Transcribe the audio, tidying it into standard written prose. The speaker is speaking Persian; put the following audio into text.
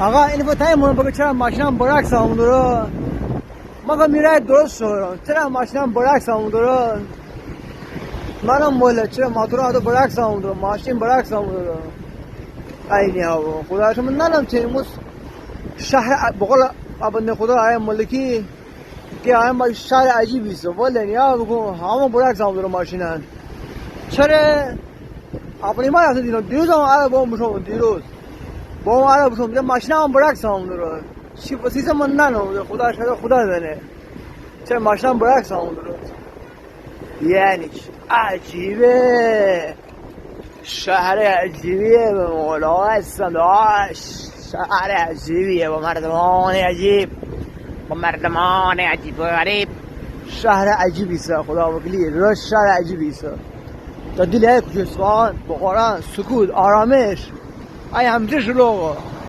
آقا این فتای من بگو چرا ماشینم برعکس آمده ما میره درست شد چرا ماشینم برعکس آمده منم مولا چرا موتورم برعکس آمده ماشین برعکس آمده اینی ها خدا شما ننم چه موس شهر بقول ابن خدا آیا ملکی که آیا ما شهر عجیبی است ولی نیا بگو همه برعکس آمده ماشینن چرا اپنی ما اصلا دیروز هم آیا با مشون دیروز با اون آیا بشون ماشین هم برعکس آمده رو چی وسیز من ننم خدا شده خدا داره چرا ماشین برعکس آمده رو یعنی عجیبه شهر عجیبیه به مولا هستم شهر عجیبیه با مردمان عجیب با مردمان عجیب و غریب شهر عجیبی است خدا وکیلی راست شهر عجیبی است تا دل یک جسمان بخورن سکوت آرامش ای همچه شلوغ